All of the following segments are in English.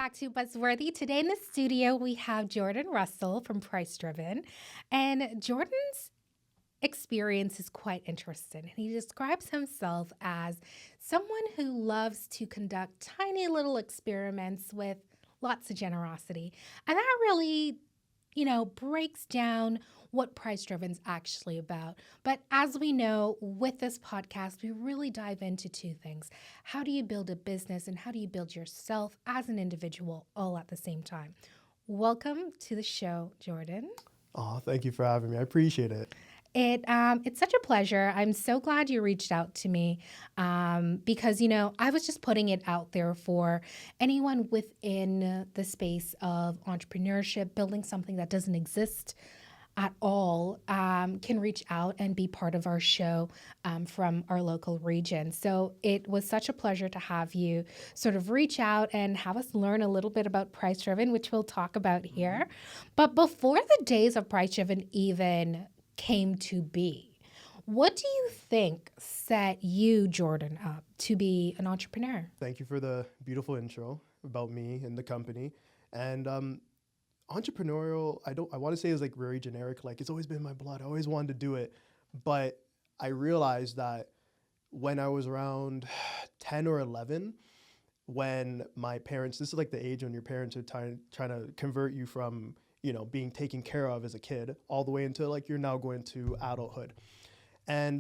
back to Buzzworthy. Today in the studio, we have Jordan Russell from Price Driven. And Jordan's experience is quite interesting. He describes himself as someone who loves to conduct tiny little experiments with lots of generosity. And that really, breaks down what Price Driven's actually about. But as we know, with this podcast, we really dive into two things. How do you build a business and how do you build yourself as an individual all at the same time? Welcome to the show, Jordan. Oh, thank you for having me. I appreciate it. It's such a pleasure. I'm so glad you reached out to me because, I was just putting it out there for anyone within the space of entrepreneurship, building something that doesn't exist at all, can reach out and be part of our show from our local region. So it was such a pleasure to have you sort of reach out and have us learn a little bit about Price Driven, which we'll talk about here. But before the days of Price Driven even came to be, what do you think set you, Jordan, up to be an entrepreneur? Thank you for the beautiful intro about me and the company. And entrepreneurial, I want to say is like very generic. Like it's always been in my blood. I always wanted to do it. But I realized that when I was around 10 or 11, when my parents, this is like the age when your parents are trying to convert you from being taken care of as a kid all the way into like you're now going to adulthood. And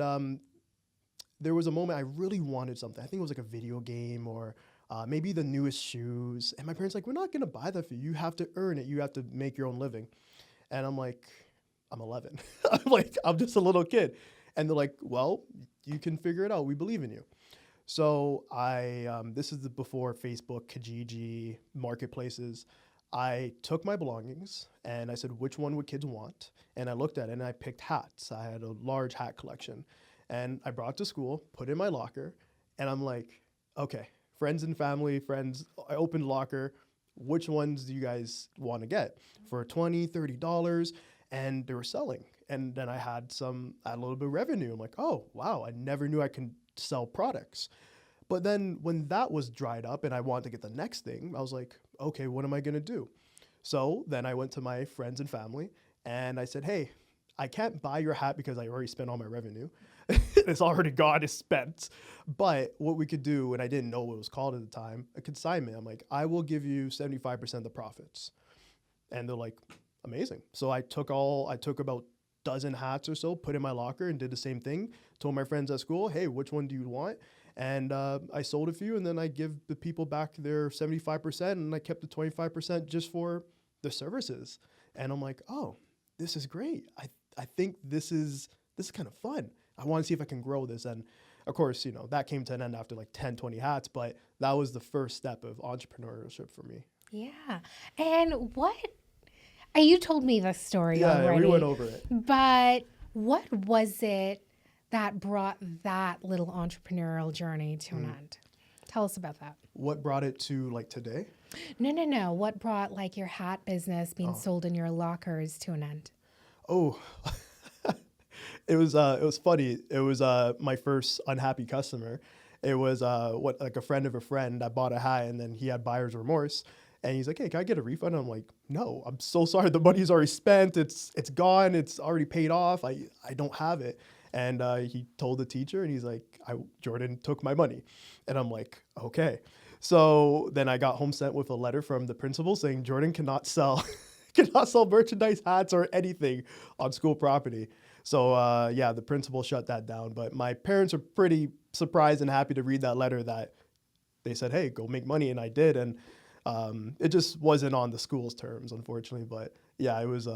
there was a moment I really wanted something. I think it was like a video game or maybe the newest shoes. And my parents were like, we're not going to buy that for you. You have to earn it. You have to make your own living. And I'm like, I'm 11. I'm just a little kid. And they're like, well, you can figure it out. We believe in you. So this is before Facebook, Kijiji, marketplaces. I took my belongings and I said, which one would kids want? And I looked at it and I picked hats. I had a large hat collection and I brought it to school, put it in my locker. And I'm like, okay, friends and family, friends, I opened the locker. Which ones do you guys want to get for $20, $30? And they were selling. And then I had a little bit of revenue. I'm like, oh, wow, I never knew I could sell products. But then when that was dried up and I wanted to get the next thing, I was like, okay, what am I going to do? So then I went to my friends and family and I said, hey, I can't buy your hat because I already spent all my revenue. It's already gone, it's spent. But what we could do, and I didn't know what it was called at the time, a consignment. I'm like, I will give you 75% of the profits. And they're like, amazing. So I took about dozen hats or so, put in my locker and did the same thing. Told my friends at school, hey, which one do you want? And I sold a few and then I give the people back their 75% and I kept the 25% just for the services. And I'm like, oh, this is great. I think this is kind of fun. I want to see if I can grow this. And of course, that came to an end after like 10, 20 hats, but that was the first step of entrepreneurship for me. Yeah. And you told me this story already. Yeah, we went over it. But what was it that brought that little entrepreneurial journey to an end? Tell us about that. What brought it to like today? No. What brought like your hat business being sold in your lockers to an end? Oh, it was funny. It was my first unhappy customer. It was like a friend of a friend that bought a hat and then he had buyer's remorse. And he's like, hey, can I get a refund? And I'm like, no, I'm so sorry. The money's already spent. It's gone. It's already paid off. I don't have it. And he told the teacher and he's like, Jordan took my money. And I'm like, okay. So then I got home sent with a letter from the principal saying Jordan cannot sell merchandise, hats, or anything on school property. So the principal shut that down. But my parents are pretty surprised and happy to read that letter that they said, hey, go make money. And I did. And it just wasn't on the school's terms, unfortunately. But yeah, it was,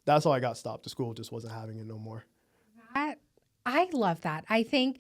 that's how I got stopped. The school just wasn't having it no more. I love that. I think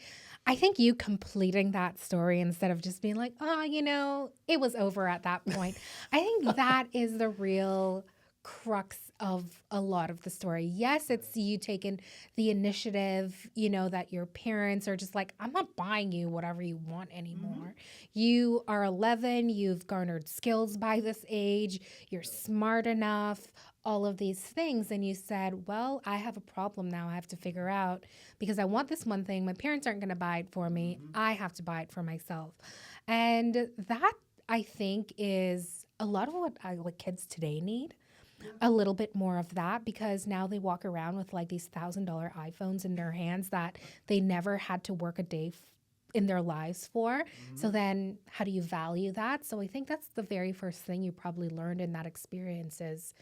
you completing that story instead of just being like, it was over at that point. I think that is the real crux of a lot of the story. Yes, it's you taking the initiative, that your parents are just like, I'm not buying you whatever you want anymore. Mm-hmm. You are 11, you've garnered skills by this age, you're smart enough, all of these things. And you said, well, I have a problem now I have to figure out because I want this one thing. My parents aren't going to buy it for me. Mm-hmm. I have to buy it for myself. And that, I think, is a lot of what kids today need. A little bit more of that because now they walk around with like these $1,000 iPhones in their hands that they never had to work a day in their lives for. So then how do you value that? So I think that's the very first thing you probably learned in that experience is,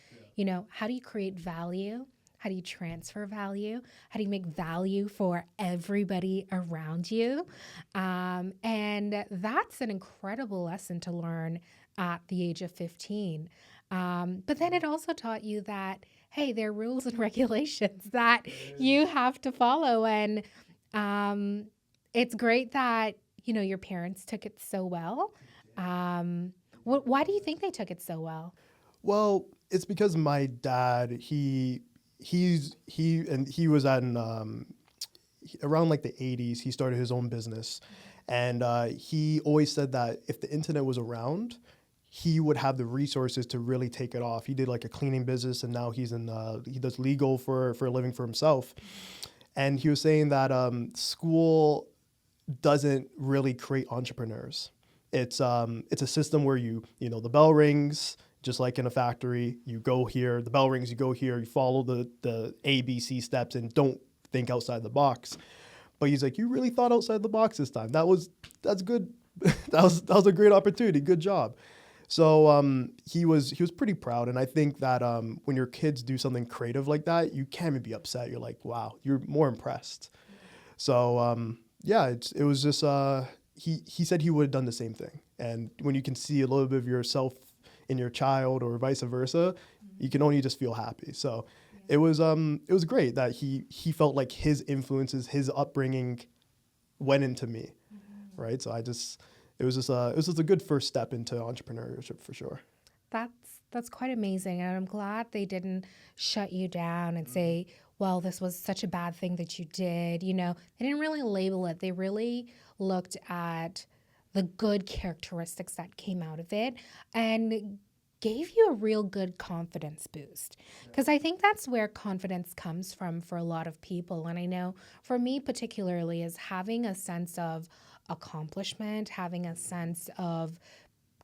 how do you create value? How do you transfer value? How do you make value for everybody around you? And that's an incredible lesson to learn at the age of 15. But then it also taught you that, hey, there are rules and regulations that you have to follow. And um, it's great that, your parents took it so well. Why do you think they took it so well? Well, it's because my dad, he was at around like the 80s. He started his own business, and he always said that if the internet was around, he would have the resources to really take it off. He did like a cleaning business, and now he does legal for a living for himself. And he was saying that school doesn't really create entrepreneurs. It's a system where the bell rings, just like in a factory. You go here, the bell rings, you go here, you follow the ABC steps, and don't think outside the box. But he's like, you really thought outside the box this time. That's good. that was a great opportunity. Good job. So he was pretty proud, and I think that when your kids do something creative like that, you can't even be upset. You're like, wow, you're more impressed. So yeah, it was just he said he would have done the same thing, and when you can see a little bit of yourself in your child or vice versa, you can only just feel happy. So it was great that he felt like his influences, his upbringing, went into me, right? So it was just a good first step into entrepreneurship for sure. That's quite amazing, and I'm glad they didn't shut you down and say, "Well, this was such a bad thing that you did." They didn't really label it. They really looked at the good characteristics that came out of it and gave you a real good confidence boost. Because I think that's where confidence comes from for a lot of people. And I know for me, particularly, is having a sense of accomplishment, having a sense of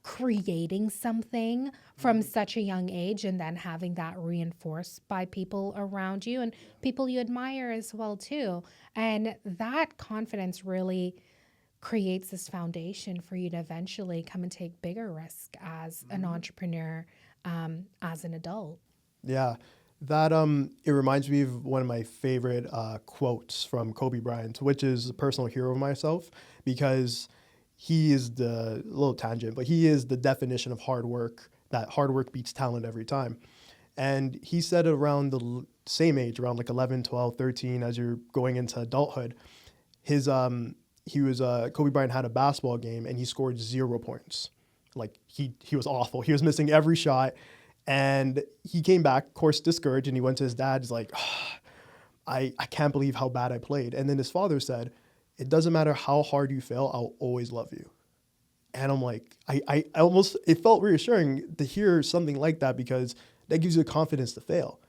creating something from such a young age and then having that reinforced by people around you and people you admire as well too. And that confidence really creates this foundation for you to eventually come and take bigger risk as an entrepreneur, as an adult. Yeah, that it reminds me of one of my favorite quotes from Kobe Bryant, which is a personal hero of myself because he is the little tangent, but he is the definition of hard work. That hard work beats talent every time. And he said around the same age, around like 11, 12, 13, as you're going into adulthood, his Kobe Bryant had a basketball game and he scored 0 points. Like he was awful. He was missing every shot, and he came back, of course, discouraged, and he went to his dad. He's like, I can't believe how bad I played. And then his father said, it doesn't matter how hard you fail, I'll always love you. And I'm like, I almost, it felt reassuring to hear something like that because that gives you the confidence to fail.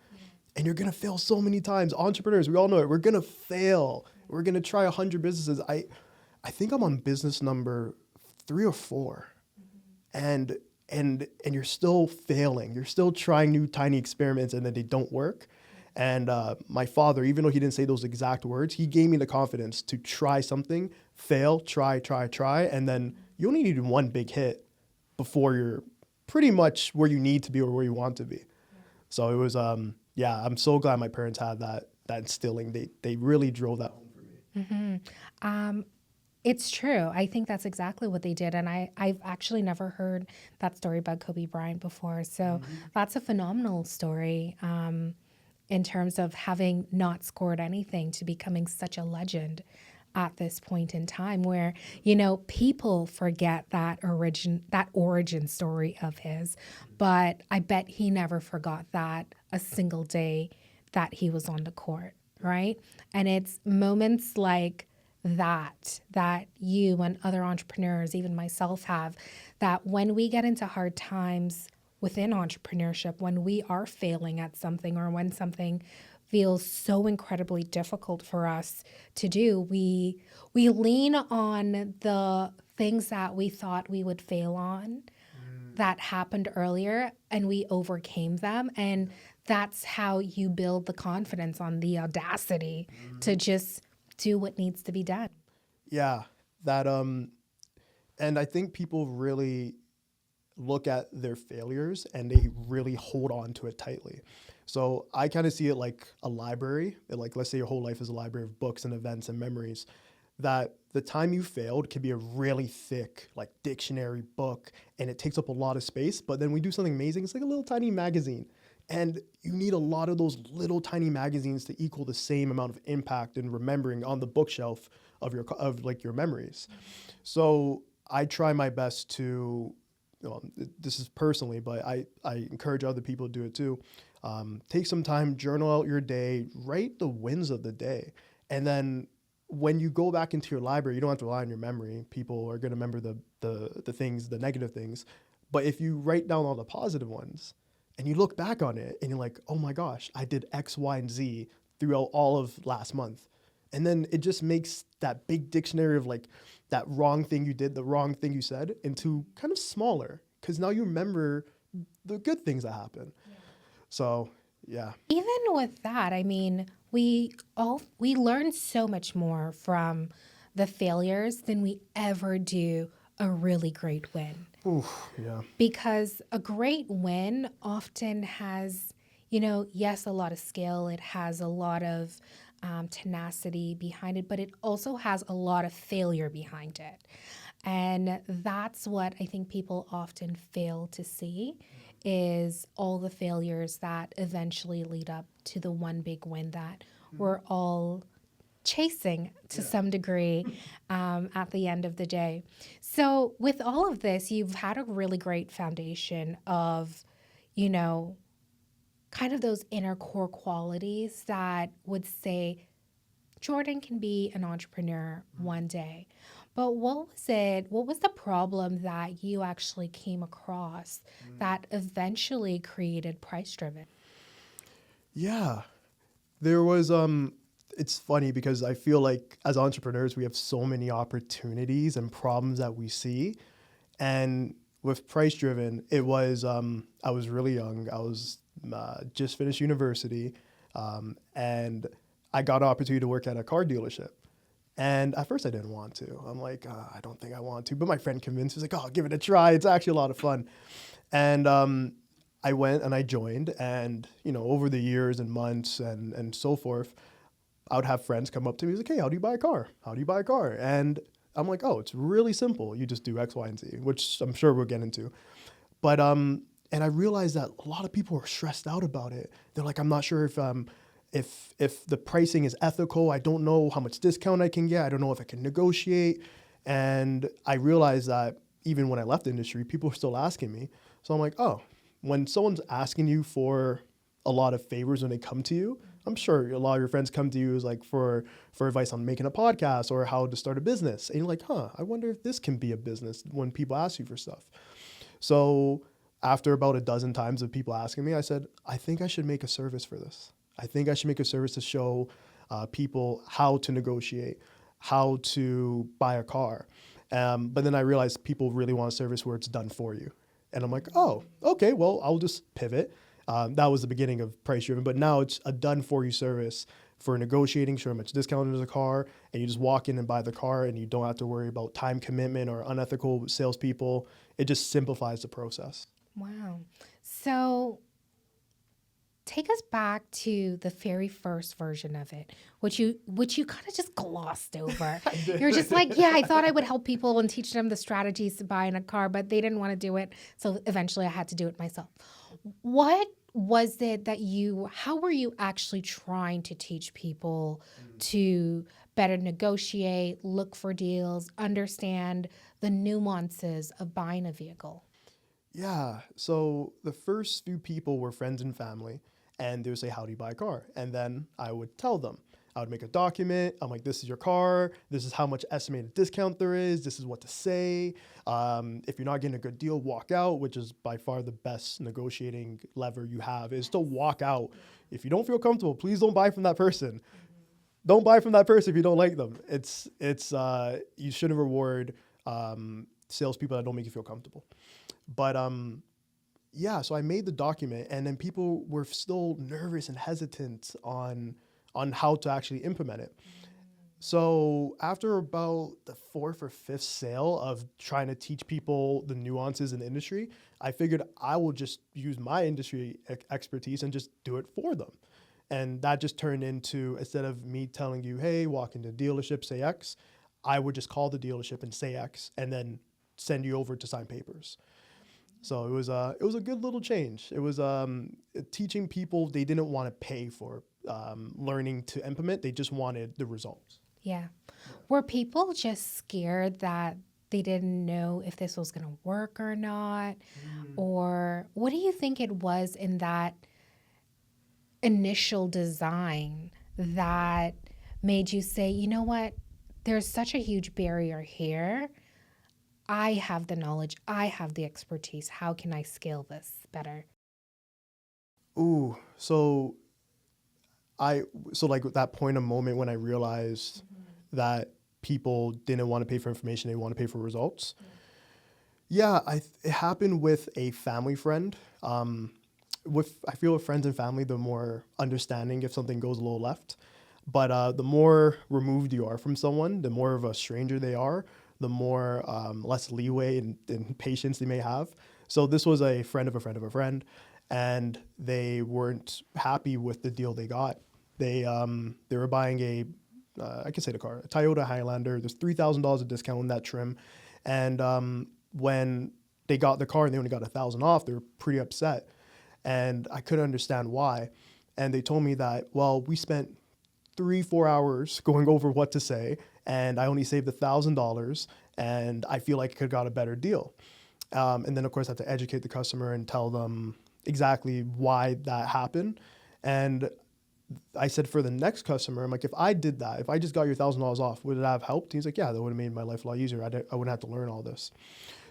And you're going to fail so many times. Entrepreneurs, we all know it. We're going to fail. We're going to try 100 businesses. I think I'm on business number 3 or 4. And you're still failing. You're still trying new tiny experiments and then they don't work. And my father, even though he didn't say those exact words, he gave me the confidence to try something, fail, try, and then you only need one big hit before you're pretty much where you need to be or where you want to be. So it was, yeah, I'm so glad my parents had that instilling. They really drove that home for me. It's true. I think that's exactly what they did. And I've actually never heard that story about Kobe Bryant before. So that's a phenomenal story, in terms of having not scored anything to becoming such a legend at this point in time where, people forget that origin story of his. But I bet he never forgot that a single day that he was on the court, right? And it's moments like that you and other entrepreneurs, even myself, have, that when we get into hard times within entrepreneurship, when we are failing at something or when something feels so incredibly difficult for us to do, we lean on the things that we thought we would fail on that happened earlier and we overcame them. And that's how you build the confidence on the audacity to just do what needs to be done. Yeah, that and I think people really look at their failures and they really hold on to it tightly. So I kind of see it like a library. Like, let's say your whole life is a library of books and events and memories. That the time you failed can be a really thick, like dictionary book, and it takes up a lot of space. But then we do something amazing. It's like a little tiny magazine. And you need a lot of those little tiny magazines to equal the same amount of impact and remembering on the bookshelf of like your memories. So I try my best to, well, this is personally, but I encourage other people to do it too. Take some time, journal out your day, write the wins of the day. And then when you go back into your library, you don't have to rely on your memory. People are going to remember the things, the negative things. But if you write down all the positive ones and you look back on it and you're like, oh my gosh, I did X, Y, and Z throughout all of last month. And then it just makes that big dictionary of like that wrong thing you did, the wrong thing you said into kind of smaller because now you remember the good things that happen. Yeah. So, yeah. Even with that, I mean, we learn so much more from the failures than we ever do a really great win. Oof, yeah. Because a great win often has, yes, a lot of skill. It has a lot of tenacity behind it, but it also has a lot of failure behind it. And that's what I think people often fail to see is all the failures that eventually lead up to the one big win that we're all chasing to some degree at the end of the day. So with all of this, you've had a really great foundation of, kind of those inner core qualities that would say Jordan can be an entrepreneur one day. But what was it? What was the problem that you actually came across that eventually created Price Driven? Yeah. There was it's funny because I feel like as entrepreneurs we have so many opportunities and problems that we see. And with Price Driven, it was I was really young. I was just finished university, and I got an opportunity to work at a car dealership. And at first I didn't want to. I'm like, I don't think I want to. But my friend convinced me, he's like, oh, give it a try. It's actually a lot of fun. And I went and I joined. And, over the years and months and so forth, I would have friends come up to me. He's like, hey, how do you buy a car? How do you buy a car? And I'm like, oh, it's really simple. You just do X, Y, and Z, which I'm sure we'll get into. But and I realized that a lot of people are stressed out about it. They're like, I'm not sure if the pricing is ethical. I don't know how much discount I can get. I don't know if I can negotiate. And I realized that even when I left the industry, people were still asking me. So I'm like, oh, when someone's asking you for a lot of favors when they come to you, I'm sure a lot of your friends come to you is like for advice on making a podcast or how to start a business. And you're like, I wonder if this can be a business when people ask you for stuff. So after about a dozen times of people asking me, I said, I think I should make a service for this. I think I should make a service to show people how to negotiate, how to buy a car. But then I realized people really want a service where it's done for you. And I'm like, oh, okay, well, I'll just pivot. That was the beginning of Price Driven, but now it's a done for you service for negotiating, show how much discount there's a car, and you just walk in and buy the car and you don't have to worry about time commitment or unethical salespeople. It just simplifies the process. Wow. So take us back to the very first version of it, which you kind of just glossed over. You're just like, yeah, I thought I would help people and teach them the strategies to buy in a car, but they didn't want to do it. So eventually I had to do it myself. What was it that how were you actually trying to teach people to better negotiate, look for deals, understand the nuances of buying a vehicle? Yeah. So the first few people were friends and family, and they would say, how do you buy a car? And then I would tell them. I would make a document. I'm like, this is your car. This is how much estimated discount there is. This is what to say. If you're not getting a good deal, walk out, which is by far the best negotiating lever you have, is to walk out. If you don't feel comfortable, please don't buy from that person. Don't buy from that person if you don't like them. You shouldn't reward salespeople that don't make you feel comfortable. But yeah, so I made the document, and then people were still nervous and hesitant on how to actually implement it. So after about the fourth or fifth sale of trying to teach people the nuances in the industry, I figured I will just use my industry expertise and just do it for them. And that just turned into, instead of me telling you, hey, walk into the dealership, say X, I would just call the dealership and say X, and then send you over to sign papers. So it was a good little change. It was teaching people they didn't want to pay for learning to implement. They just wanted the results. Yeah. Were people just scared that they didn't know if this was going to work or not? Or what do you think it was in that initial design that made you say, you know what, there's such a huge barrier here. I have the knowledge, I have the expertise. How can I scale this better? Ooh, I so like that point of moment when I realized that people didn't want to pay for information, they want to pay for results. Yeah, it happened with a family friend. With I feel with friends and family, the more understanding if something goes a little left. But the more removed you are from someone, the more of a stranger they are, the more less leeway and patience they may have. So this was a friend of a friend of a friend, and they weren't happy with the deal they got. They were buying I can say the car, a Toyota Highlander. There's $3,000 of discount on that trim, and when they got the car and they only got 1,000 off, they were pretty upset, and I couldn't understand why. And they told me that, well, we spent 3-4 hours going over what to say, and I only saved $1,000, and I feel like I could have got a better deal. And then of course I have to educate the customer and tell them exactly why that happened. And I said for the next customer, I'm like, if I did that, if I just got your $1,000 off, would it have helped? He's like, yeah, that would have made my life a lot easier. I wouldn't have to learn all this.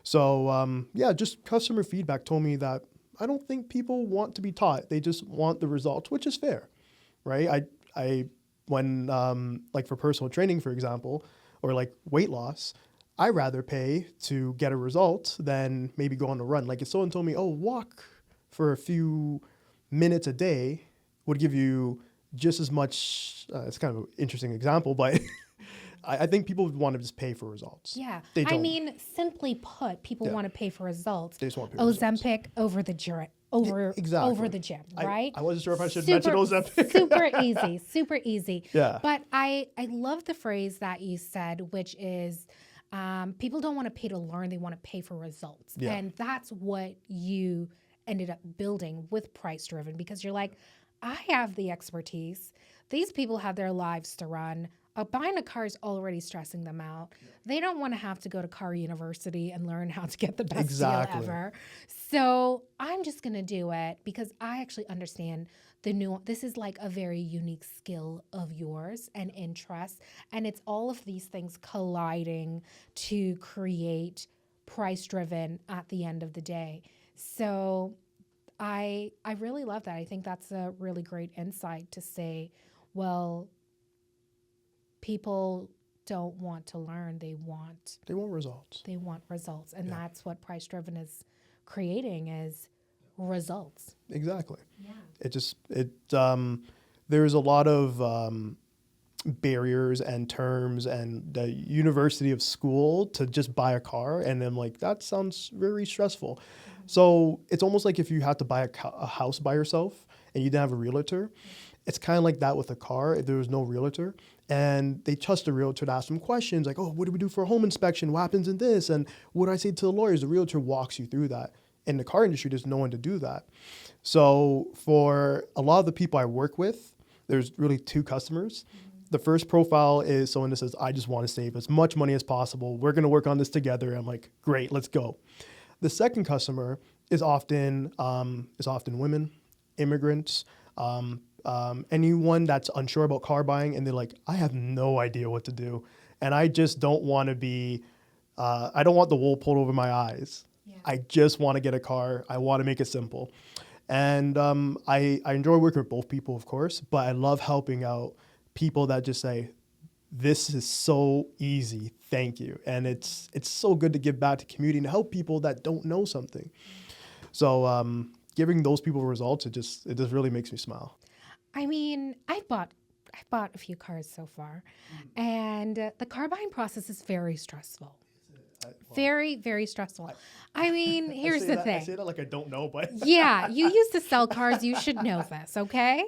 So yeah, just customer feedback told me that I don't think people want to be taught. They just want the results, which is fair, right? I when like for personal training, for example, or like weight loss, I rather pay to get a result than maybe go on a run. Like if someone told me, oh, walk for a few minutes a day would give you just as much. It's kind of an interesting example, but I think people would want to just pay for results. Yeah. They I don't. mean, simply put, people Yeah. want to pay for results. They just want to pay for results. Ozempic over the gym, over Exactly. the gym, I, right? I wasn't sure if I should mention Ozempic. Super easy, super easy. Yeah. But I love the phrase that you said, which is people don't want to pay to learn, they want to pay for results. Yeah. And that's what you ended up building with Price Driven, because you're like, I have the expertise. These people have their lives to run. Buying a car is already stressing them out. Yeah. They don't want to have to go to car university and learn how to get the best deal ever. So I'm just going to do it because I actually understand the new. This is like a very unique skill of yours and interest. And it's all of these things colliding to create Price Driven at the end of the day. So I really love that. I think that's a really great insight to say, well, people don't want to learn. They want results. They want results. And that's what Price Driven is creating, is results. Exactly. Yeah. There's a lot of barriers and terms and the university of school to just buy a car. And I'm like, that sounds very stressful. Mm-hmm. So it's almost like if you had to buy a house by yourself and you didn't have a realtor, it's kind of like that with a car if there was no realtor. And they trust the realtor to ask them questions like, oh, what do we do for a home inspection? What happens in this? And what do I say to the lawyers? The realtor walks you through that. In the car industry, there's no one to do that. So for a lot of the people I work with, there's really two customers. Mm-hmm. The first profile is someone that says, I just want to save as much money as possible. We're going to work on this together. I'm like, great, let's go. The second customer is often women, immigrants, anyone that's unsure about car buying, and they're like, I have no idea what to do. And I just don't want to be, I don't want the wool pulled over my eyes. Yeah. I just want to get a car. I want to make it simple. And I enjoy working with both people, of course, but I love helping out people that just say, this is so easy. Thank you. And it's so good to give back to community and help people that don't know something. So giving those people results, it just really makes me smile. I mean, I've bought a few cars so far, and the car buying process is very stressful. Well, Very, very stressful. I mean, here's the I say thing. that like I don't know, but Yeah, you used to sell cars. You should know this, okay?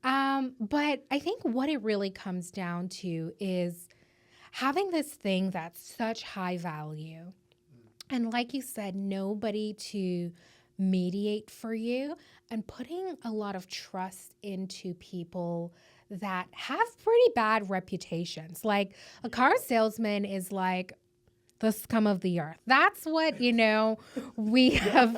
But I think what it really comes down to is having this thing that's such high value. And like you said, nobody to mediate for you and putting a lot of trust into people that have pretty bad reputations. Like a car salesman is like the scum of the earth. That's what, we have.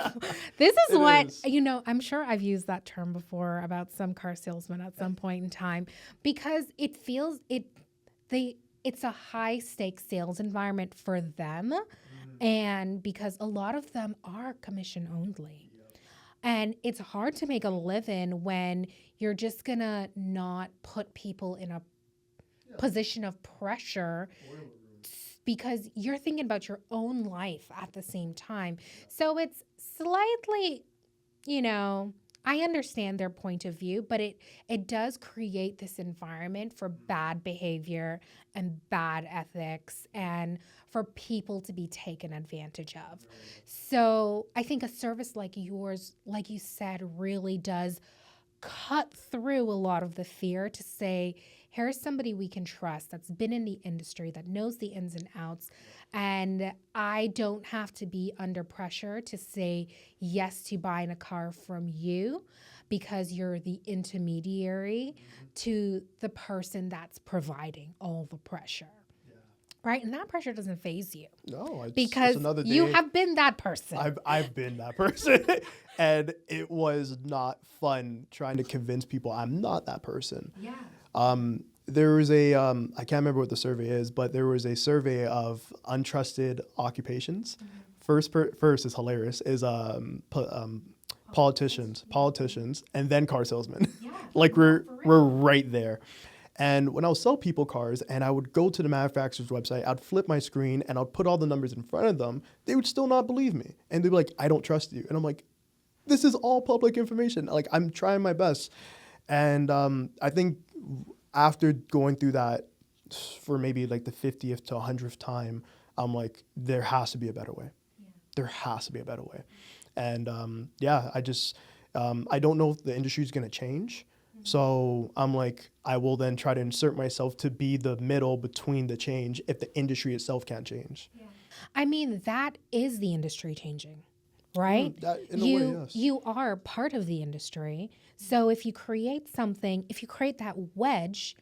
This is it what, is. I'm sure I've used that term before about some car salesman at some point in time because it feels it's a high stakes sales environment for them. And because a lot of them are commission only. And it's hard to make a living when you're just gonna not put people in a position of pressure because you're thinking about your own life at the same time. So it's slightly, I understand their point of view, but it does create this environment for bad behavior and bad ethics and for people to be taken advantage of. So I think a service like yours, like you said, really does cut through a lot of the fear to say, here's somebody we can trust that's been in the industry, that knows the ins and outs. And I don't have to be under pressure to say yes to buying a car from you because you're the intermediary to the person that's providing all the pressure. Right? And that pressure doesn't faze you No, it's because another you day. have been that person. I've been that person, and it was not fun trying to convince people I'm not that person. Yeah. There was I can't remember what the survey is, but there was a survey of untrusted occupations. First is hilarious is politicians, and then car salesmen. Yeah. Like For real. we're right there. And when I would sell people cars and I would go to the manufacturer's website, I'd flip my screen and I'd put all the numbers in front of them, they would still not believe me. And they'd be like, I don't trust you. And I'm like, this is all public information. Like, I'm trying my best. And I think after going through that for maybe like the 50th to 100th time, I'm like, there has to be a better way. There has to be a better way. And I don't know if the industry is going to change. So I'm like, I will then try to insert myself to be the middle between the change if the industry itself can't change. I mean, that is the industry changing, right? In a way, yes. You are part of the industry. So if you create something, if you create that wedge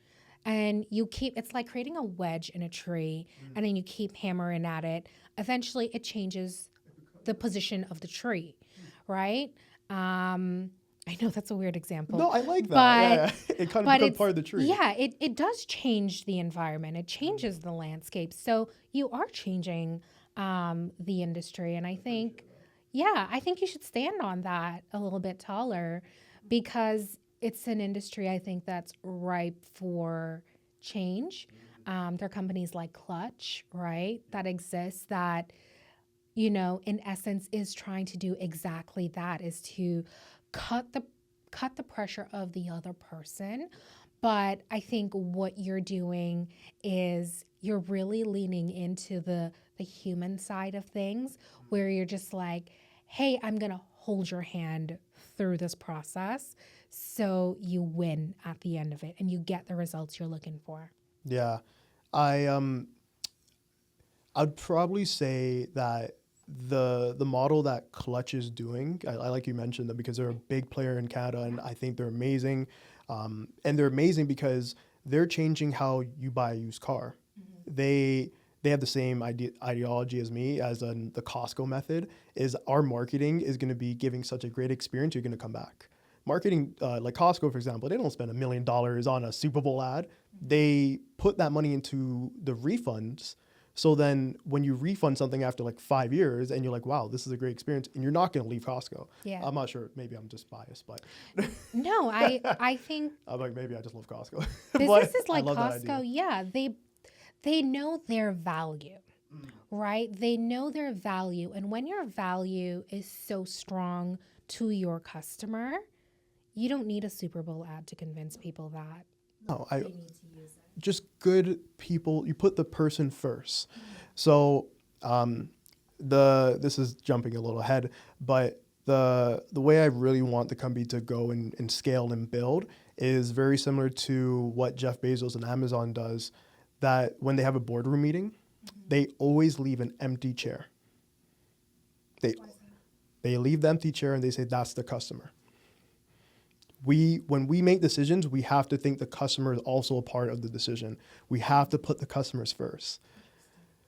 and it's like creating a wedge in a tree and then you keep hammering at it, eventually it changes the position of the tree, right? I know that's a weird example. No, I like that. But, It kind of but becomes part of the tree. Yeah, it does change the environment. It changes the landscape. So you are changing the industry. And I think you should stand on that a little bit taller because it's an industry I think that's ripe for change. There are companies like Clutch, right, that exist that, in essence is trying to do exactly that, is to cut the pressure of the other person. But I think what you're doing is you're really leaning into the human side of things where you're just like, hey, I'm going to hold your hand through this process so you win at the end of it and you get the results you're looking for. Yeah. I'd probably say that the model that Clutch is doing, I like you mentioned them because they're a big player in Canada and I think they're amazing. And they're amazing because they're changing how you buy a used car. They have the same ideology as me, as in the Costco method, is our marketing is going to be giving such a great experience, you're going to come back. Marketing, like Costco, for example, they don't spend $1 million on a Super Bowl ad. They put that money into the refunds. So then when you refund something after like 5 years and you're like, wow, this is a great experience, and you're not going to leave Costco. Yeah. I'm not sure. Maybe I'm just biased, but No, I think I'm like, maybe I just love Costco. businesses I like love that Costco, idea. yeah, They know their value, right? They know their value. And when your value is so strong to your customer, you don't need a Super Bowl ad to convince people that No, they need to use it. just good people. You put the person first. So this is jumping a little ahead, but the way I really want the company to go and scale and build is very similar to what Jeff Bezos and Amazon does. That when they have a boardroom meeting, they always leave an empty chair. They they leave the empty chair and they say that's the customer. When we make decisions, we have to think the customer is also a part of the decision. We have to put the customers first.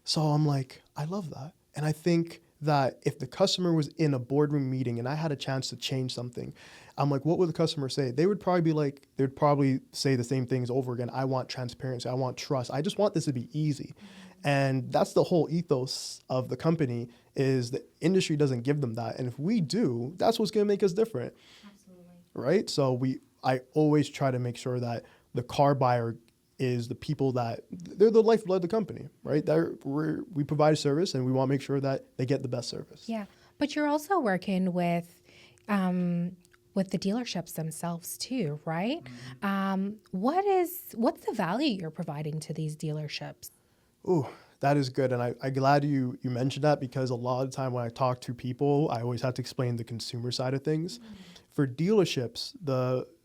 So I'm like, I love that. And I think that if the customer was in a boardroom meeting and I had a chance to change something, I'm like, what would the customer say? They would probably be like, they'd probably say the same things over again. I want transparency. I want trust. I just want this to be easy. And that's the whole ethos of the company is the industry doesn't give them that. And if we do, that's what's going to make us different. Absolutely. Right? So I always try to make sure that the car buyer is the people that they're the lifeblood of the company, right? We provide service and we want to make sure that they get the best service. Yeah, but you're also working with the dealerships themselves too, right? What's the value you're providing to these dealerships? Ooh, that is good. And I'm glad you mentioned that because a lot of the time when I talk to people, I always have to explain the consumer side of things. For dealerships,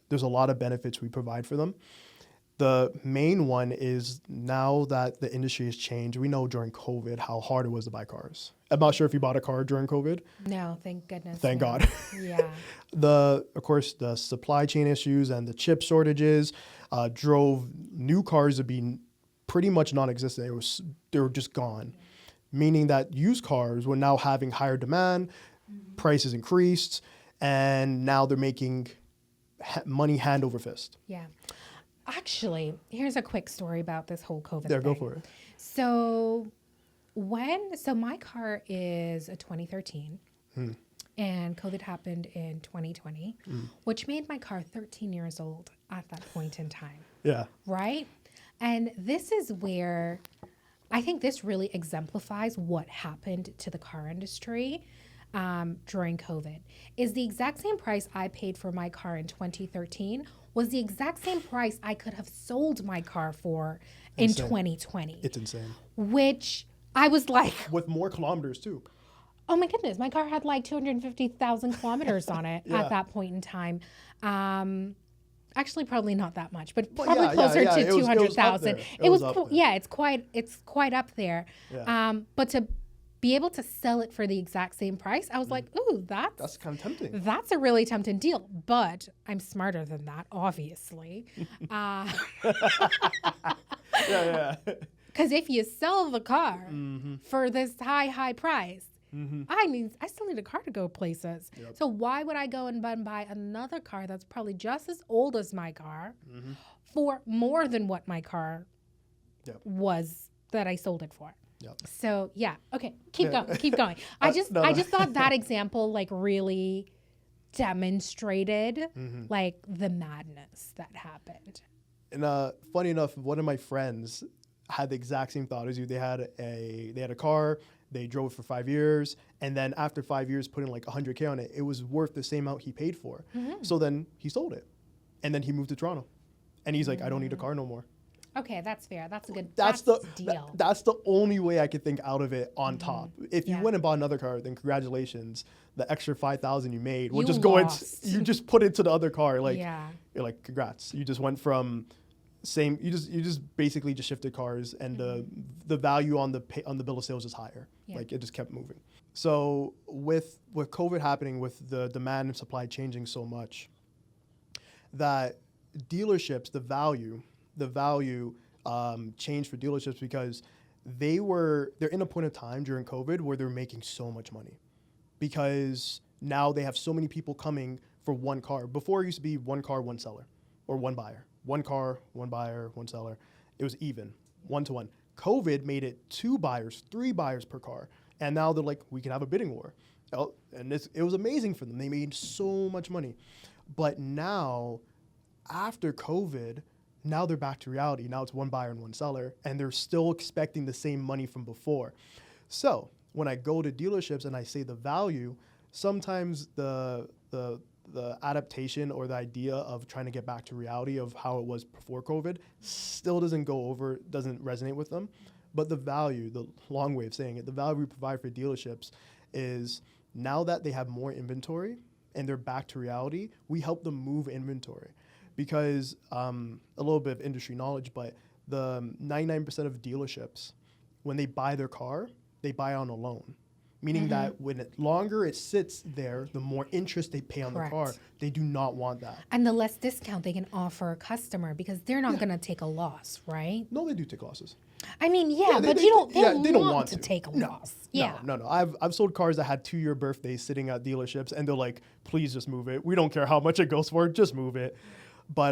there's a lot of benefits we provide for them. The main one is now that the industry has changed, we know during COVID how hard it was to buy cars. I'm not sure if you bought a car during COVID. No, thank goodness. Thank no. God. Yeah. Of course, the supply chain issues and the chip shortages drove new cars to be pretty much non-existent. They were just gone, meaning that used cars were now having higher demand, prices increased, and now they're making money hand over fist. Yeah. Actually, here's a quick story about this whole COVID There, thing. go for it. So my car is a 2013 and COVID happened in 2020, which made my car 13 years old at that point in time. Yeah. Right? And this is where I think this really exemplifies what happened to the car industry during COVID. Is the exact same price I paid for my car in 2013 was the exact same price I could have sold my car for in Insane. 2020. It's insane. Which I was like, With more kilometers too. oh my goodness, my car had like 250,000 kilometers on it Yeah. at that point in time. Actually, probably not that much, but Well, probably yeah, closer yeah, to it was up 200,000. there. It was up cool. there. Yeah, it's quite up there. Yeah. But to be able to sell it for the exact same price, I was like, ooh, That's kind of tempting. that's a really tempting deal. But I'm smarter than that, obviously. Yeah. Because if you sell the car for this high price, I still need a car to go places. Yep. So why would I go and buy another car that's probably just as old as my car for more than what my car Yep. was that I sold it for? Yep. So yeah, okay, keep going. No. I just thought that example like really demonstrated like the madness that happened. And funny enough, one of my friends had the exact same thought as you. They had a car, they drove it for 5 years, and then after 5 years, putting like 100K on it, it was worth the same amount he paid for. So then he sold it, and then he moved to Toronto, and he's like, I don't need a car no more. Okay, that's fair. That's a good That's the deal. that's the only way I could think out of it on top. If you Yeah. went and bought another car, then congratulations. The extra 5,000 you made will You just go into lost. you just put into the other car. Like Yeah. you're like, congrats. You just went from same. You just basically just shifted cars, and the value on the bill of sales is higher. Yeah. Like it just kept moving. So with COVID happening, with the demand and supply changing so much, that dealerships, the value changed for dealerships because they're in a point of time during COVID where they're making so much money because now they have so many people coming for one car. Before it used to be one car, one seller, or one buyer. One car, one buyer, one seller. It was even, 1-to-1. COVID made it 2 buyers, 3 buyers per car. And now they're like, we can have a bidding war. And it was amazing for them. They made so much money. But now, after COVID, Now they're back to reality. Now it's one buyer and one seller, and they're still expecting the same money from before. So when I go to dealerships and I say the value, sometimes the adaptation or the idea of trying to get back to reality of how it was before COVID still doesn't resonate with them. But the value, the long way of saying it, the value we provide for dealerships is now that they have more inventory and they're back to reality, we help them move inventory. Because a little bit of industry knowledge, but the 99% of dealerships, when they buy their car, they buy on a loan. Meaning that when longer it sits there, the more interest they pay on the car. They do not want that. And the less discount they can offer a customer because they're not going to take a loss, right? No, they do take losses. I mean, but they don't want to take a loss. No. I've sold cars that had 2-year birthdays sitting at dealerships, and they're like, please just move it. We don't care how much it goes for, just move it. But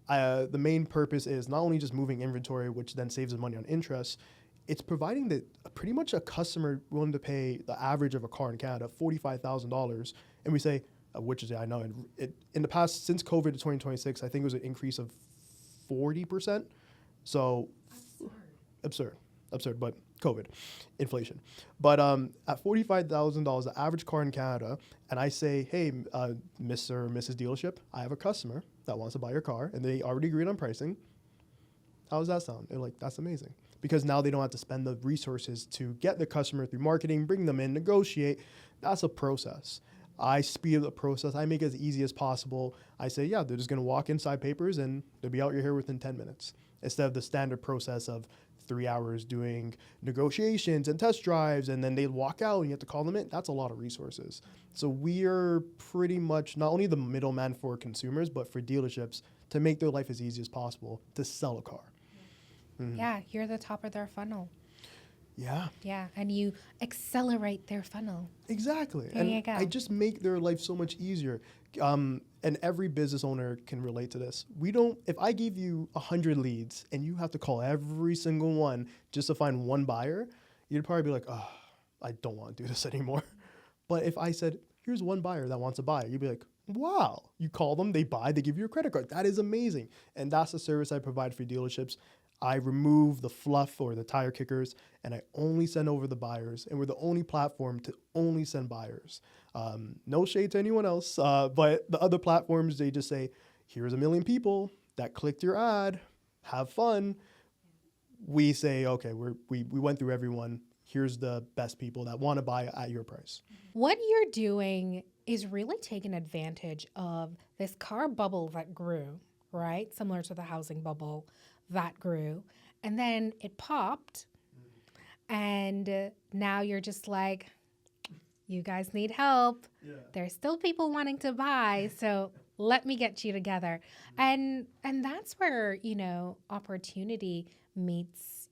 the main purpose is not only just moving inventory, which then saves them money on interest, it's providing pretty much a customer willing to pay the average of a car in Canada, $45,000. And we say, which is, I know, in the past, since COVID to 2026, I think it was an increase of 40%. So absurd, but COVID, inflation. But at $45,000, the average car in Canada, and I say, hey, Mr. or Mrs. Dealership, I have a customer that wants to buy your car, and they already agreed on pricing. How does that sound? They're like, that's amazing. Because now they don't have to spend the resources to get the customer through marketing, bring them in, negotiate. That's a process. I speed up the process. I make it as easy as possible. I say, yeah, they're just going to walk in, sign papers, and they'll be out your hair within 10 minutes. Instead of the standard process of 3 hours doing negotiations and test drives, and then they walk out and you have to call them in. That's a lot of resources. So we are pretty much not only the middleman for consumers, but for dealerships to make their life as easy as possible to sell a car. Yeah, you're the top of their funnel. Yeah. Yeah, and you accelerate their funnel. Exactly. There you go. I just make their life so much easier. And every business owner can relate to this. If I gave you 100 leads and you have to call every single one just to find one buyer, you'd probably be like, oh, I don't want to do this anymore. But if I said, here's one buyer that wants to buy, you'd be like, wow, you call them, they buy, they give you a credit card. That is amazing. And that's the service I provide for dealerships. I remove the fluff or the tire kickers, and I only send over the buyers. And we're the only platform to only send buyers. No shade to anyone else, but the other platforms, they just say, here's 1 million people that clicked your ad, have fun. We say, okay, we went through everyone. Here's the best people that want to buy at your price. What you're doing is really taking advantage of this car bubble that grew, right? Similar to the housing bubble that grew. And then it popped. And now you're just like, you guys need help. Yeah. There's still people wanting to buy. So let me get you together. And that's where, opportunity meets,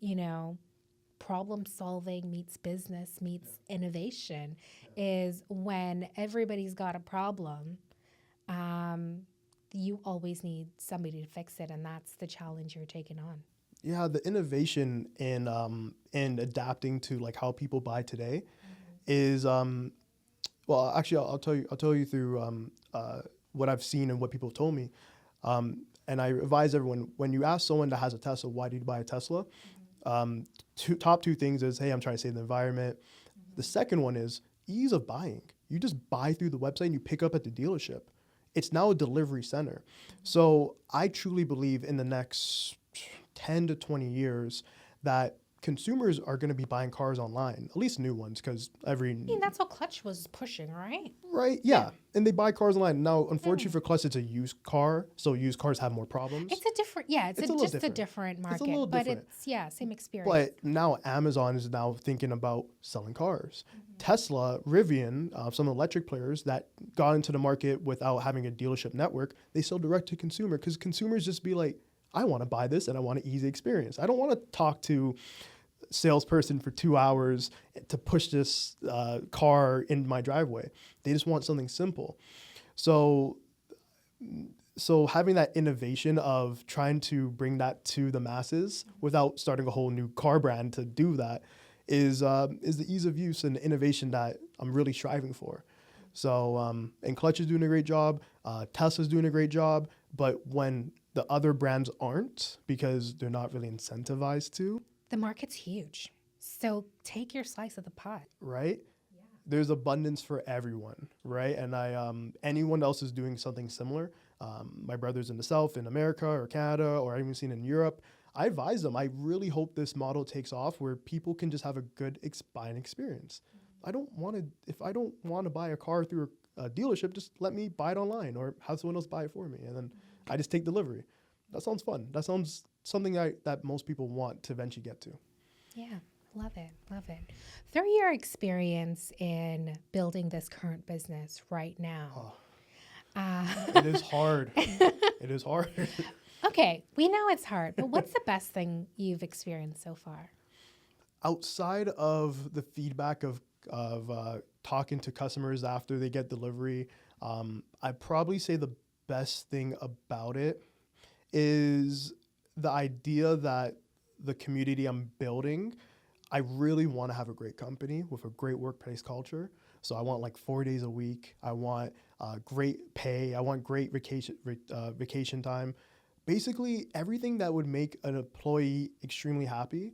problem solving meets business meets innovation is when everybody's got a problem. You always need somebody to fix it, and that's the challenge you're taking on. Yeah, the innovation in adapting to like how people buy today is well, actually, I'll tell you through what I've seen and what people have told me. And I advise everyone, when you ask someone that has a Tesla, why did you buy a Tesla? Top two things is, hey, I'm trying to save the environment. The second one is ease of buying. You just buy through the website and you pick up at the dealership. It's now a delivery center. So I truly believe in the next 10 to 20 years that consumers are going to be buying cars online, at least new ones, because that's what Clutch was pushing, right? Right, yeah. And they buy cars online. Now, unfortunately for Clutch, it's a used car, so used cars have more problems. It's a different, a different market, it's a little different. It's, same experience. But now Amazon is now thinking about selling cars. Tesla, Rivian, some electric players that got into the market without having a dealership network, they sell direct to consumer because consumers just be like, I want to buy this and I want an easy experience. I don't want to talk to a salesperson for 2 hours to push this car in my driveway. They just want something simple. So having that innovation of trying to bring that to the masses without starting a whole new car brand to do that is the ease of use and innovation that I'm really striving for. So, and Clutch is doing a great job. Tesla's doing a great job. But when the other brands aren't because they're not really incentivized to, The market's huge. So take your slice of the pie. right? There's abundance for everyone, right? And anyone else is doing something similar. My brothers in the South, in America or Canada, or I've even seen in Europe. I advise them. I really hope this model takes off where people can just have a good buying experience. If I don't want to buy a car through a dealership, just let me buy it online or have someone else buy it for me, and then I just take delivery. That sounds fun. That sounds something that most people want to eventually get to. Yeah, love it, love it. Through your experience in building this current business right now, It is hard. It is hard. okay, we know it's hard, but what's the best thing you've experienced so far? Outside of the feedback of talking to customers after they get delivery, I'd probably say the best thing about it is the idea that the community I'm building, I really want to have a great company with a great workplace culture. So I want like 4 days a week. I want great pay. I want great vacation time. Basically, everything that would make an employee extremely happy.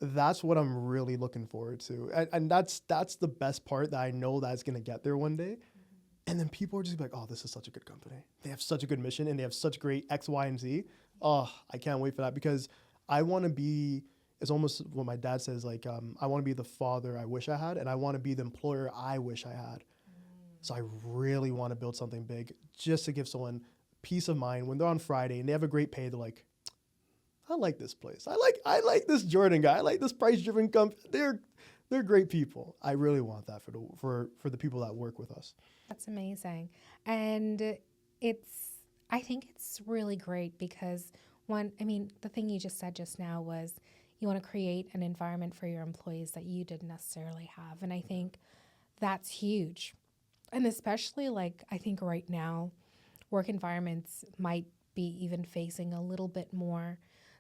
That's what I'm really looking forward to, and that's the best part that I know that's gonna get there one day. And then people are just like, oh, this is such a good company. They have such a good mission and they have such great X, Y, and Z. Oh, I can't wait for that because I want to be, it's almost what my dad says, like, I want to be the father I wish I had, and I want to be the employer I wish I had. So I really want to build something big just to give someone peace of mind when they're on Friday and they have a great pay. They're like, I like this place. I like this Jordan guy. I like this price-driven company. They're great people. I really want that for the people that work with us. That's amazing. And I think it's really great because the thing you just said just now was you want to create an environment for your employees that you didn't necessarily have. And I think that's huge. And especially I think right now, work environments might be even facing a little bit more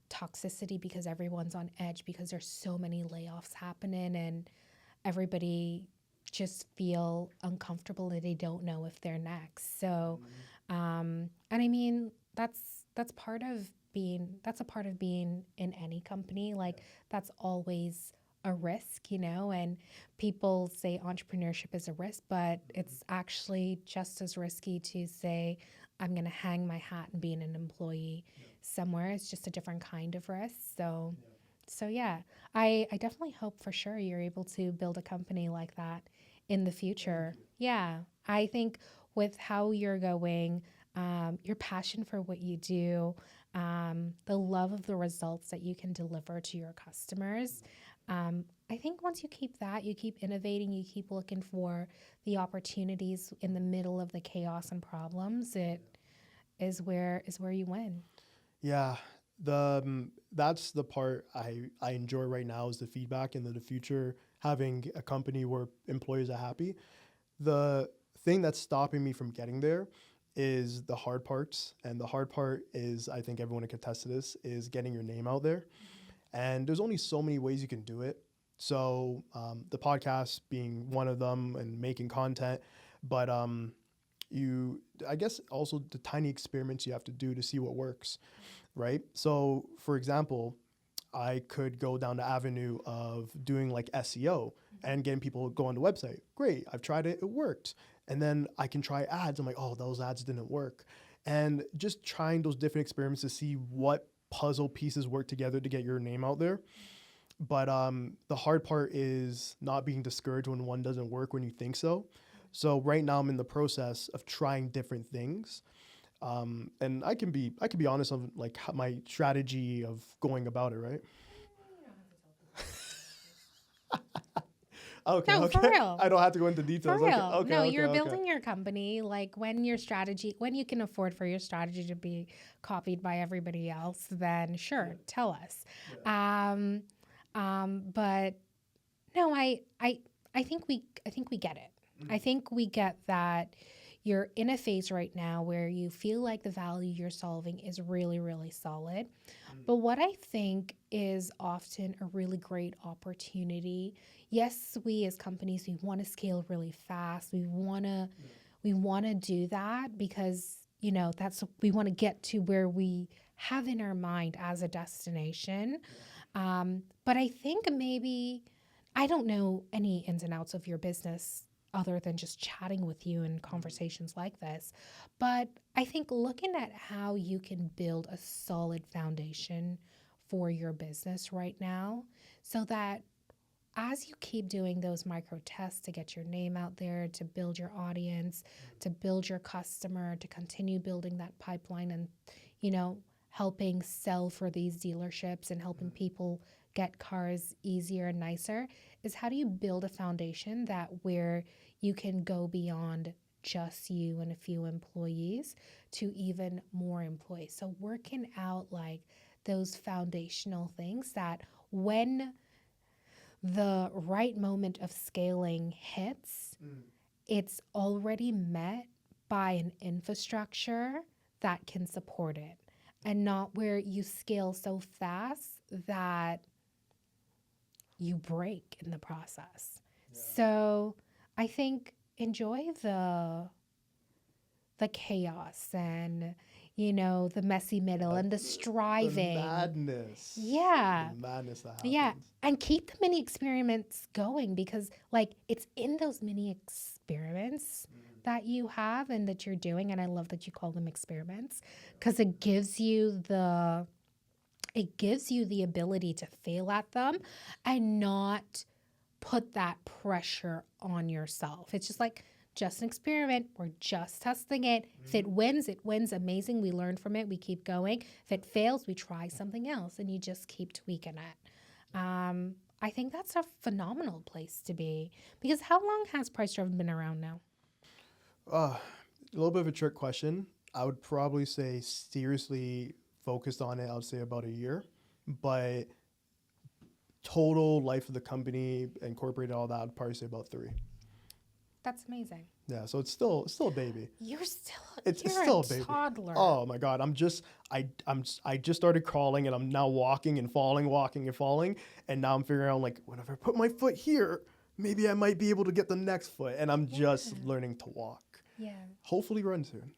toxicity because everyone's on edge because there's so many layoffs happening and everybody just feel uncomfortable and they don't know if they're next. So, and I mean, that's a part of being in any company. That's always a risk, and people say entrepreneurship is a risk, but it's actually just as risky to say, I'm going to hang my hat and being an employee somewhere. It's just a different kind of risk. So yeah, I definitely hope for sure you're able to build a company like that in the future. Yeah, I think with how you're going, your passion for what you do, the love of the results that you can deliver to your customers. I think once you keep that, you keep innovating, you keep looking for the opportunities in the middle of the chaos and problems. It is where you win. Yeah, that's the part I enjoy right now is the feedback and the future having a company where employees are happy. The thing that's stopping me from getting there is the hard parts, and the hard part is I think everyone can attest to this is getting your name out there. And there's only so many ways you can do it. So the podcast being one of them and making content, but I guess also the tiny experiments you have to do to see what works, right? So for example, I could go down the avenue of doing like SEO and getting people to go on the website. Great, I've tried it, it worked. And then I can try ads. I'm like, oh, those ads didn't work. And just trying those different experiments to see what puzzle pieces work together to get your name out there. But the hard part is not being discouraged when one doesn't work when you think so. So right now I'm in the process of trying different things. And I can be honest on like my strategy of going about it, right? Okay, No, okay. for real. I don't have to go into details. For real. Okay, No, okay, you're okay. building your company when you can afford for your strategy to be copied by everybody else, then sure, tell us. But no, I think we get it. I think we get that you're in a phase right now where you feel like the value you're solving is really, really solid. But what I think is often a really great opportunity, yes, we as companies, we want to scale really fast. We want to do that because we want to get to where we have in our mind as a destination. But I think maybe I don't know any ins and outs of your business other than just chatting with you in conversations like this. But I think looking at how you can build a solid foundation for your business right now so that as you keep doing those micro tests to get your name out there, to build your audience, to build your customer, to continue building that pipeline and, you know, helping sell for these dealerships and helping people get cars easier and nicer, is how do you build a foundation that where you can go beyond just you and a few employees to even more employees. So working out like those foundational things that when the right moment of scaling hits, it's already met by an infrastructure that can support it and not where you scale so fast that you break in the process. Yeah. So I think enjoy the chaos and the messy middle and the striving. The madness. Yeah. The madness that happens. Yeah. And keep the mini experiments going because it's in those mini experiments that you have and that you're doing. And I love that you call them experiments because it gives you the ability to fail at them and not put that pressure on yourself. It's just an experiment. We're just testing it. If it wins, amazing. We learn from it. We keep going. If it fails, we try something else and you just keep tweaking it. I think that's a phenomenal place to be because how long has Price Driven been around now? A little bit of a trick question. I would probably say seriously focused on it, I would say about a year, but total life of the company, incorporated all that, I'd probably say about 3. That's amazing. Yeah, so it's still a baby. You're still a baby. Toddler. Oh my God, I just started crawling and I'm now walking and falling, and now I'm figuring out whenever I put my foot here, maybe I might be able to get the next foot, and I'm just learning to walk. Yeah. Hopefully run soon.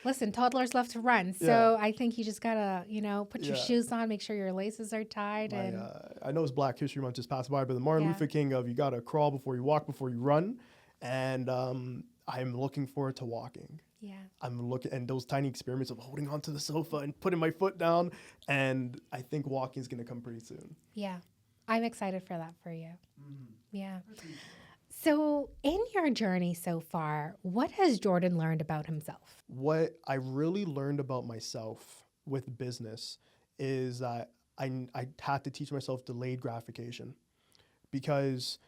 Listen, toddlers love to run, so I think you just gotta, put your shoes on, make sure your laces are tied. I know it's Black History Month just passed by, but the Martin Luther King of you gotta crawl before you walk, before you run, and I'm looking forward to walking. Yeah. I'm looking, and those tiny experiments of holding onto the sofa and putting my foot down, and I think walking is gonna come pretty soon. Yeah, I'm excited for that for you. Yeah. So in your journey so far, what has Jordan learned about himself? What I really learned about myself with business is that I had to teach myself delayed gratification, because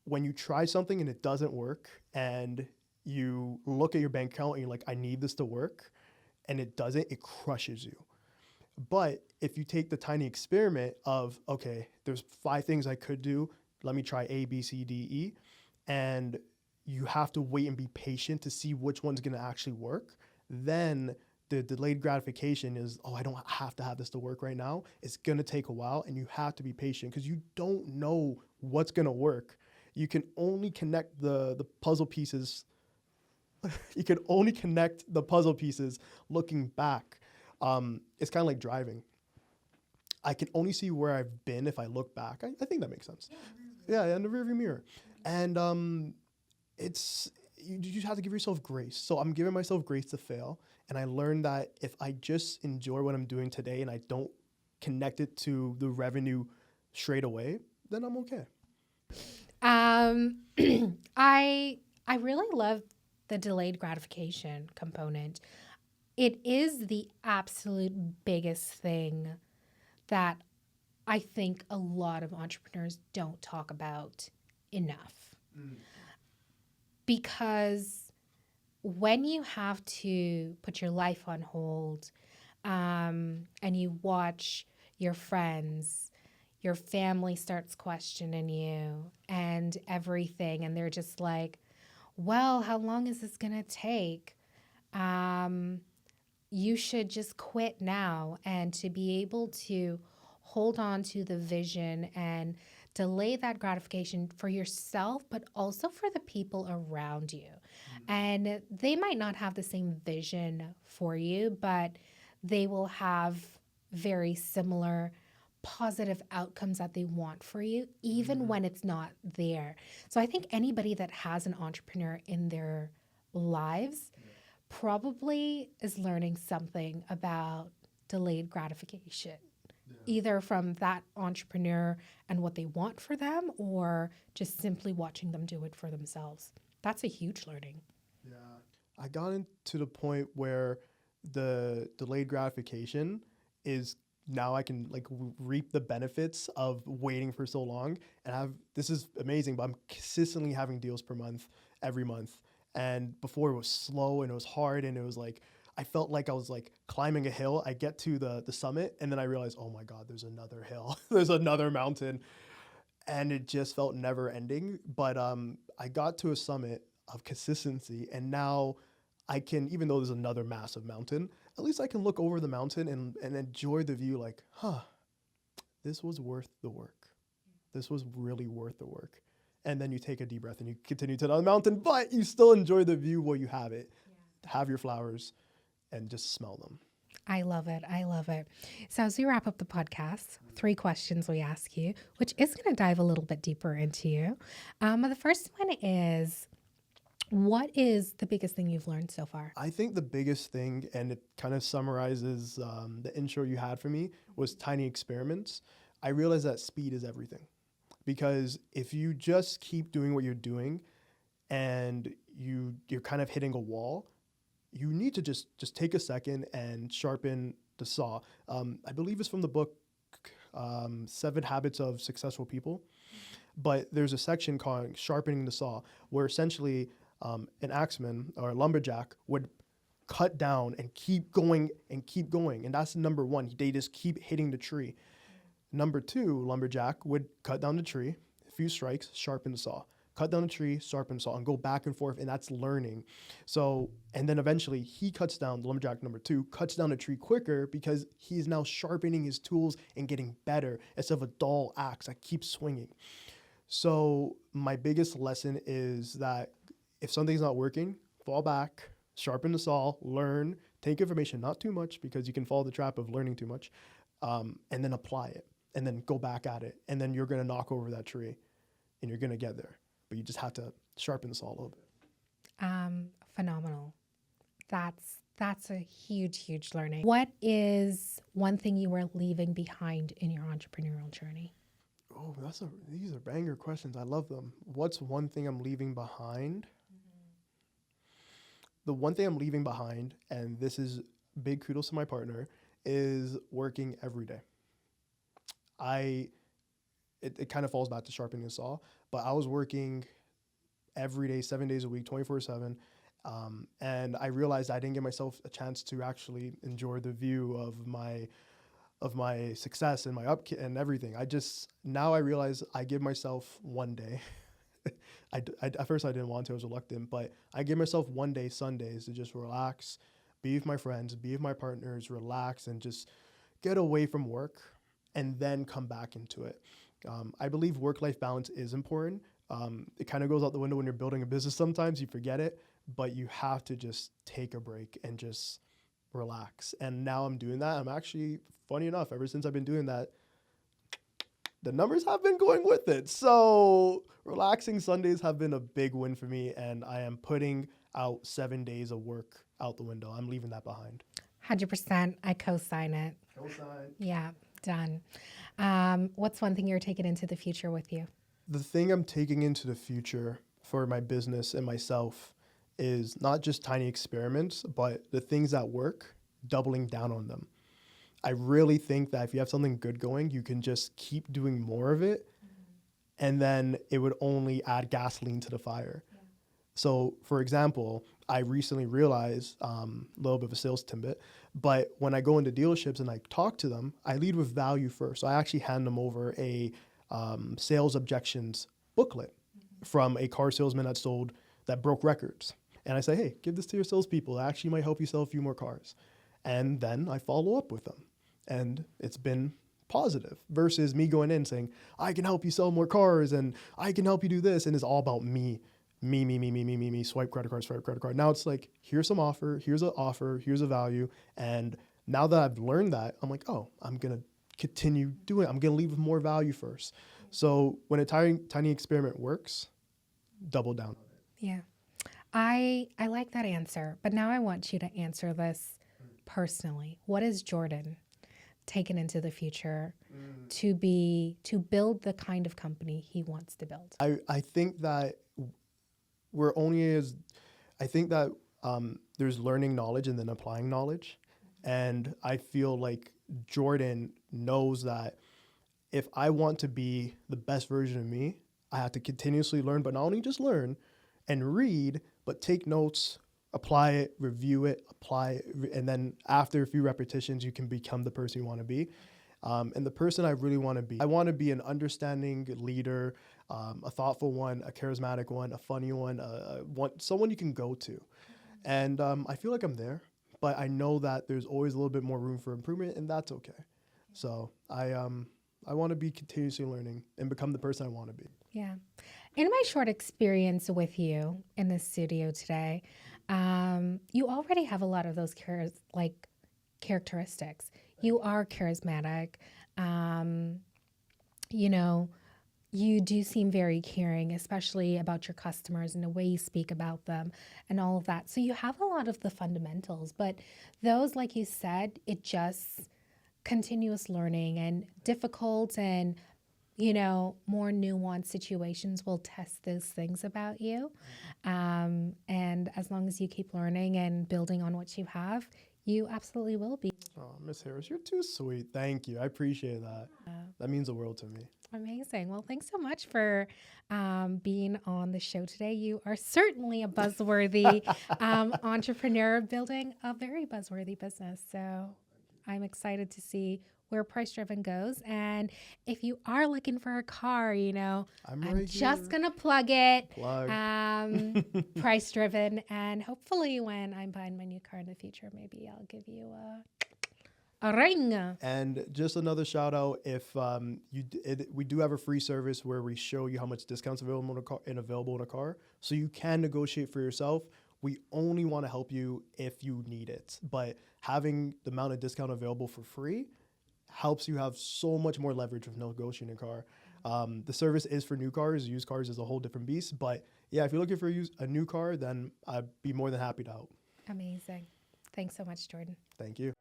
when you try something and it doesn't work and you look at your bank account and you're like, I need this to work, and it doesn't, it crushes you. But if you take the tiny experiment of, okay, there's 5 things I could do, let me try A, B, C, D, E, and you have to wait and be patient to see which one's going to actually work, then the delayed gratification is, I don't have to have this to work right now. It's going to take a while, and you have to be patient because you don't know what's going to work. You can only connect the puzzle pieces. You can only connect the puzzle pieces looking back. It's kind of like driving. I can only see where I've been if I look back. I think that makes sense. Yeah, in the rearview mirror. And you just have to give yourself grace. So I'm giving myself grace to fail. And I learned that if I just enjoy what I'm doing today and I don't connect it to the revenue straight away, then I'm okay. I really love the delayed gratification component. It is the absolute biggest thing that I think a lot of entrepreneurs don't talk about enough. Because when you have to put your life on hold, and you watch your friends, your family starts questioning you and everything, and they're just like, well, how long is this gonna take? You should just quit now. And to be able to hold on to the vision and delay that gratification for yourself, but also for the people around you. And they might not have the same vision for you, but they will have very similar positive outcomes that they want for you, even when it's not there. So I think anybody that has an entrepreneur in their lives probably is learning something about delayed gratification, either from that entrepreneur and what they want for them, or just simply watching them do it for themselves. That's a huge learning. Yeah. I got into the point where the delayed gratification is now I can like reap the benefits of waiting for so long and have this is amazing, but I'm consistently having deals per month every month. And before it was slow and it was hard and it was like I felt like I was like climbing a hill. I get to the summit and then I realized, oh my God, there's another hill. There's another mountain. And it just felt never ending. But I got to a summit of consistency, and now I can, even though there's another massive mountain, at least I can look over the mountain and enjoy the view. Like, this was worth the work. This was really worth the work. And then you take a deep breath and you continue to the mountain, but you still enjoy the view while you have it. Yeah. Have your flowers and just smell them. I love it. I love it. So as we wrap up the podcast, 3 questions we ask you, which is going to dive a little bit deeper into you. The first one is, what is the biggest thing you've learned so far? I think the biggest thing, and it kind of summarizes the intro you had for me, was tiny experiments. I realized that speed is everything. Because if you just keep doing what you're doing and you're kind of hitting a wall, you need to just take a second and sharpen the saw. I believe it's from the book 7 Habits of Successful People, but there's a section called Sharpening the Saw, where essentially an axeman or a lumberjack would cut down and keep going and keep going. And that's number 1. They just keep hitting the tree. Number 2, lumberjack would cut down the tree, a few strikes, sharpen the saw. Cut down a tree, sharpen the saw, and go back and forth, and that's learning. So, and then eventually he cuts down, the lumberjack number 2, cuts down a tree quicker because he's now sharpening his tools and getting better instead of a dull axe that keeps swinging. So my biggest lesson is that if something's not working, fall back, sharpen the saw, learn, take information, not too much because you can fall the trap of learning too much, and then apply it, and then go back at it, and then you're going to knock over that tree, and you're going to get there. But you just have to sharpen the saw a little bit. Phenomenal. That's a huge learning. What is one thing you are leaving behind in your entrepreneurial journey? Oh, these are banger questions. I love them. What's one thing I'm leaving behind? The one thing I'm leaving behind, and this is big kudos to my partner, is working every day. It kind of falls back to sharpening the saw, but I was working every day, 7 days a week, 24/7. And I realized I didn't give myself a chance to actually enjoy the view of my success and my and everything. Now I realize I give myself one day. At first I didn't want to, I was reluctant, but I give myself one day, Sundays, to just relax, be with my friends, be with my partners, relax, and just get away from work and then come back into it. I believe work-life balance is important. It kind of goes out the window when you're building a business. Sometimes you forget it, but you have to just take a break and just relax. And now I'm doing that. I'm actually, funny enough, ever since I've been doing that, the numbers have been going with it. So relaxing Sundays have been a big win for me, and I am putting out 7 days of work out the window. I'm leaving that behind. 100%. I co-sign it. Co-sign. Yeah, done. What's one thing you're taking into the future with you? The thing I'm taking into the future for my business and myself is not just tiny experiments, but the things that work, doubling down on them. I really think that if you have something good going, you can just keep doing more of it, and then it would only add gasoline to the fire. Yeah. So, for example, I recently realized, a little bit of a sales tidbit, but when I go into dealerships and I talk to them, I lead with value first. So I actually hand them over a sales objections booklet from a car salesman that broke records. And I say, hey, give this to your salespeople. It actually might help you sell a few more cars. And then I follow up with them. And it's been positive versus me going in saying, I can help you sell more cars and I can help you do this. And it's all about me, me, swipe credit card, swipe credit card. Now it's like, here's some offer, here's a value. And now that I've learned that, I'm like, oh, I'm going to continue doing it. I'm going to leave with more value first. So when a tiny experiment works, double down on it. Yeah. I like that answer, but now I want you to answer this personally. What is Jordan taken into the future to build the kind of company he wants to build? I think that we're only as, I think that there's learning knowledge and then applying knowledge. And I feel like Jordan knows that if I want to be the best version of me, I have to continuously learn, but not only just learn and read, but take notes, apply it, review it, apply it. And then after a few repetitions, you can become the person you want to be. And the person I really want to be, I want to be an understanding leader, a thoughtful one, a charismatic one, a funny one, someone you can go to. And I feel like I'm there, but I know that there's always a little bit more room for improvement, and that's okay. So I want to be continuously learning and become the person I want to be. Yeah. In my short experience with you in the studio today, you already have a lot of those characteristics. You are charismatic. You know, you do seem very caring, especially about your customers and the way you speak about them and all of that. So you have a lot of the fundamentals, but those, like you said, it just continuous learning and difficult and more nuanced situations will test those things about you. And as long as you keep learning and building on what you have, you absolutely will be. Oh, Miss Harris, you're too sweet. Thank you. I appreciate that. That means the world to me. Amazing. Well, thanks so much for being on the show today. You are certainly a buzzworthy entrepreneur building a very buzzworthy business. So I'm excited to see where Price Driven goes. And if you are looking for a car, I'm just going to plug it. Price Driven. And hopefully when I'm buying my new car in the future, maybe I'll give you a ring. And just another shout out, if we do have a free service where we show you how much discounts available in a car, so you can negotiate for yourself. We only want to help you if you need it, but having the amount of discount available for free helps you have so much more leverage with negotiating a car. The service is for new cars. Used cars is a whole different beast, but yeah, if you're looking for a new car, then I'd be more than happy to help. Amazing. Thanks so much, Jordan. Thank you.